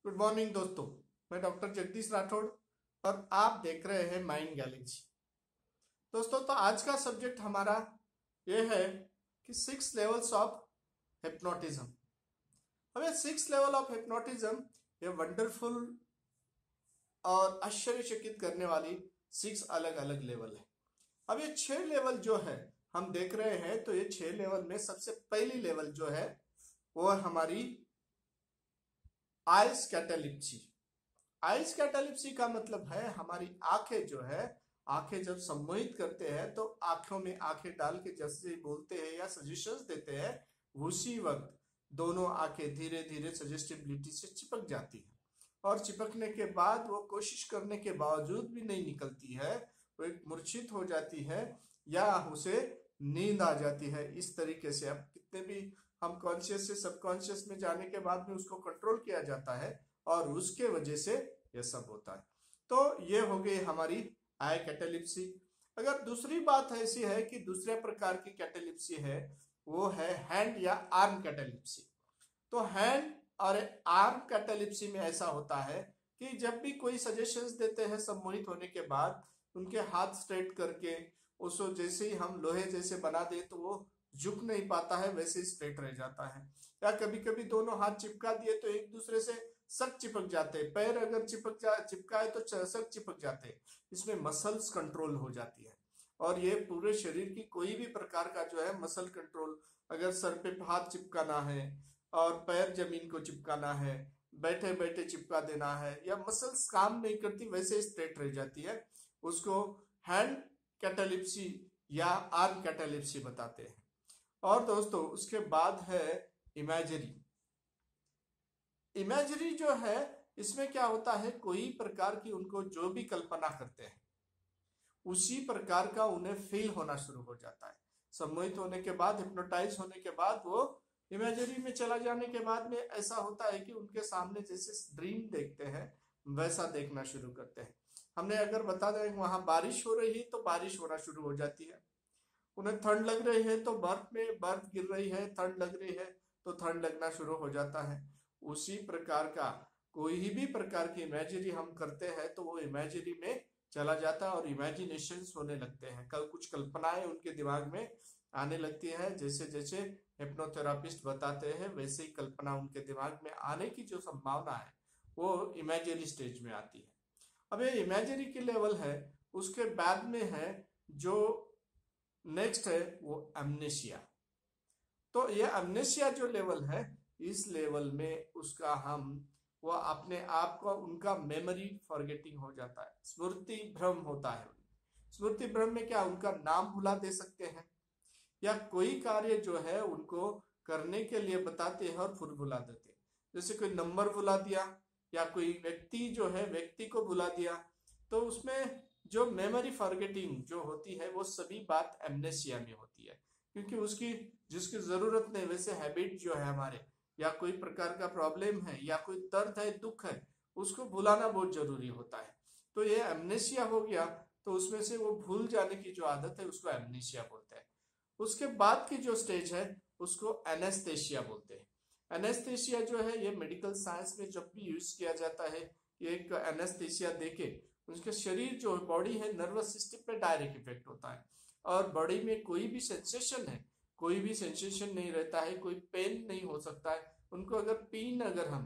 Good morning दोस्तों। मैं doctor Jagdish Rathore और आप देख रहे हैं माइंड गैलेक्सी। दोस्तों, तो आज का सब्जेक्ट हमारा ये है कि 6 लेवल्स ऑफ हिप्नोटिज्म। अब ये 6 लेवल ऑफ हिप्नोटिज्म ये वंडरफुल और आश्चर्यचकित करने वाली 6 अलग अलग लेवल है। अब ये 6 लेवल जो है हम देख रहे हैं, तो ये 6 लेवल में सबसे पहली लेवल जो है वो है हमारी आइस कैटालिप्सी। आइस कैटालिप्सी का मतलब है हमारी आंखें जो है, आंखें जब सम्मोहित करते हैं तो आंखों में आंखें डाल के जैसे बोलते हैं या सजेशंस देते हैं, उसी वक्त दोनों आंखें धीरे धीरे सजेस्टिबिलिटी से चिपक जाती है और चिपकने के बाद वो कोशिश करने के बावजूद भी नहीं निकलती है, वो एक मूर्छित हो जाती है या उसे नींद आ जाती है। इस तरीके से अब कितने भी हम कॉन्शियस से सबकॉन्शियस में जाने के बाद में उसको कंट्रोल किया जाता है और उसके वजह से ये सब होता है। तो ये हो गई हमारी आई कैटालिप्सी। अगर दूसरी बात ऐसी है कि दूसरे प्रकार की कैटालिप्सी है, वो है हैंड या आर्म कैटालिप्सी। तो हैंड और आर्म कैटालिप्सी में ऐसा होता है कि जब भी कोई सजेशंस देते हैं सम्मोहित होने के बाद, उनके हाथ स्ट्रेट करके उसको जैसे ही हम लोहे जैसे बना दे तो वो झुक नहीं पाता है, वैसे ही स्ट्रेट रह जाता है। या कभी कभी दोनों हाथ चिपका दिए तो एक दूसरे से सख्त चिपक जाते हैं। पैर अगर चिपकाए तो सख्त चिपक जाते हैं। इसमें मसल्स कंट्रोल हो जाती है और ये पूरे शरीर की कोई भी प्रकार का जो है मसल कंट्रोल, अगर सर पे हाथ चिपकाना है और पैर जमीन को चिपकाना है, बैठे बैठे चिपका देना है, या मसल्स काम नहीं करती वैसे स्ट्रेट रह जाती है, उसको हैंड कैटालिप्सी या आर्म कैटालिप्सी बताते हैं। और दोस्तों उसके बाद है इमेजरी। इमेजरी जो है, इसमें क्या होता है, कोई प्रकार की उनको जो भी कल्पना करते हैं उसी प्रकार का उन्हें फील होना शुरू हो जाता है। सम्मोहित होने के बाद, हिप्नोटाइज होने के बाद, वो इमेजरी में चला जाने के बाद में ऐसा होता है कि उनके सामने जैसे ड्रीम देखते हैं वैसा देखना शुरू करते हैं। हमने अगर बता दें वहां बारिश हो रही है तो बारिश होना शुरू हो जाती है, उन्हें ठंड लग रही है तो बर्फ में बर्फ गिर रही है, ठंड लग रही है तो ठंड लगना शुरू हो जाता है। उसी प्रकार का कोई भी प्रकार की इमेजरी हम करते हैं तो वो इमेजरी में चला जाता है और इमेजिनेशंस होने लगते हैं, कल कुछ कल्पनाएं उनके दिमाग में आने लगती है। जैसे जैसे हिप्नोथेरापिस्ट बताते हैं वैसे ही कल्पना उनके दिमाग में आने की जो संभावना है वो इमेजरी स्टेज में आती है। अब ये इमेजरी की लेवल है। उसके बाद में है जो नेक्स्ट है वो अमनेशिया। तो ये अमनेशिया जो लेवल है, इस लेवल में उसका हम वो अपने आप को, उनका मेमोरी फॉरगेटिंग हो जाता है, स्मृति भ्रम होता है। स्मृति भ्रम में क्या उनका नाम भुला दे सकते हैं, या कोई कार्य जो है उनको करने के लिए बताते हैं और फिर भुला देते हैं। जैसे कोई नंबर भुला दिया या कोई व्यक्ति जो है व्यक्ति को भुला दिया, तो उसमें जो मेमोरी फॉरगेटिंग जो होती है वो सभी बात एमनेसिया में होती है, क्योंकि उसकी जिसकी जरूरत नहीं वैसे हैबिट जो है हमारे, या कोई प्रकार का प्रॉब्लम है या कोई दर्द है, दुख है, उसको भुलाना बहुत जरूरी होता है। तो ये एमनेसिया हो गया, तो उसमें से वो भूल जाने की जो आदत है उसको एमनेसिया बोलते हैं। उसके बाद की जो स्टेज है उसको एनेस्थेशिया बोलते हैं। एनेस्थेशिया जो है ये मेडिकल साइंस में जब भी यूज किया जाता है, एक एनेस्थेशिया देके उसके शरीर जो बॉडी है, नर्वस सिस्टम पे डायरेक्ट इफेक्ट होता है और बॉडी में कोई भी सेंसेशन है, कोई भी सेंसेशन नहीं रहता है, कोई पेन नहीं हो सकता है उनको। अगर पीन, अगर हम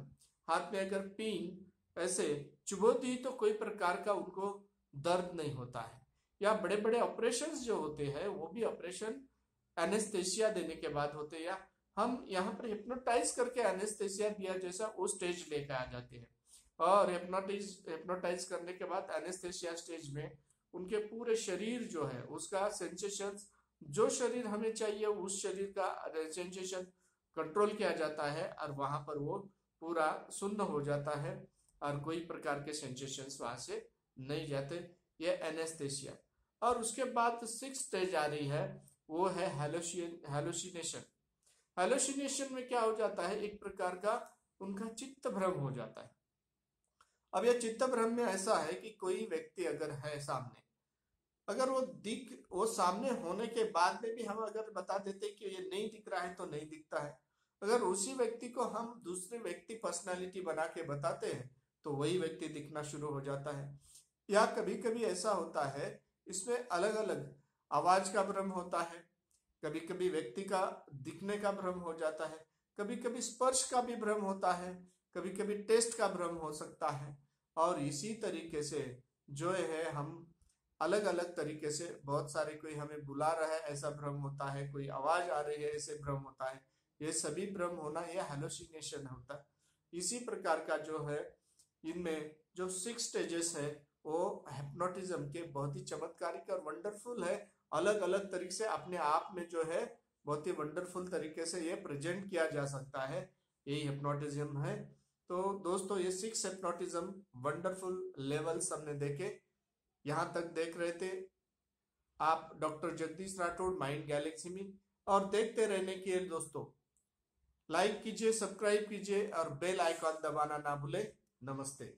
हाथ में अगर पीन ऐसे चुभो दी तो कोई प्रकार का उनको दर्द नहीं होता है। या बड़े बड़े ऑपरेशन जो होते हैं वो भी ऑपरेशन एनेस्थेशिया देने के बाद होते हैं, या हम यहाँ पर हिप्नोटाइज करके एनेस्थेशिया दिया जैसा वो स्टेज लेकर आ जाते हैं। और हिप्नोटाइज करने के बाद एनेस्थेशिया स्टेज में उनके पूरे शरीर जो है उसका सेंसेशन, जो शरीर हमें चाहिए उस शरीर का सेंसेशन कंट्रोल किया जाता है और वहां पर वो पूरा सुन्न हो जाता है और कोई प्रकार के सेंसेशंस वहां से नहीं जाते। ये एनेस्थेशिया। और उसके बाद 6 स्टेज आ रही है, वो है हेलोसिनेशन। हेलोसिनेशन में क्या हो जाता है, एक प्रकार का उनका चित्त भ्रम हो जाता है। अब यह चित्त भ्रम में ऐसा है कि कोई व्यक्ति अगर है सामने, अगर वो सामने होने के बाद में भी हम अगर बता देते कि ये नहीं दिख रहा है तो नहीं दिखता है, अगर उसी व्यक्ति को हम दूसरे व्यक्ति पर्सनालिटी बना के बताते हैं तो वही व्यक्ति दिखना शुरू हो जाता है। या कभी कभी ऐसा होता है, इसमें अलग अलग आवाज का भ्रम होता है, कभी कभी व्यक्ति का दिखने का भ्रम हो जाता है, कभी कभी स्पर्श का भी भ्रम होता है, कभी कभी टेस्ट का भ्रम हो सकता है। और इसी तरीके से जो है हम अलग अलग तरीके से बहुत सारे, कोई हमें बुला रहा है ऐसा भ्रम होता है, कोई आवाज आ रही है ऐसे भ्रम होता है। ये सभी भ्रम होना यह हेलुसिनेशन होता है। इसी प्रकार का जो है इनमें जो 6 स्टेजेस है वो हिप्नोटिज्म के बहुत ही चमत्कारिक और वंडरफुल है। अलग अलग तरीके से अपने आप में जो है बहुत ही वंडरफुल तरीके से ये प्रेजेंट किया जा सकता है, यही हिप्नोटिज्म है। तो दोस्तों ये 6 हिप्नोटिज्म वंडरफुल लेवल्स हमने देखे। यहाँ तक देख रहे थे आप doctor Jagdish Rathore mind Galaxy में। और देखते रहने के लिए दोस्तों लाइक कीजिए, सब्सक्राइब कीजिए और बेल आइकॉन दबाना ना भूले। नमस्ते।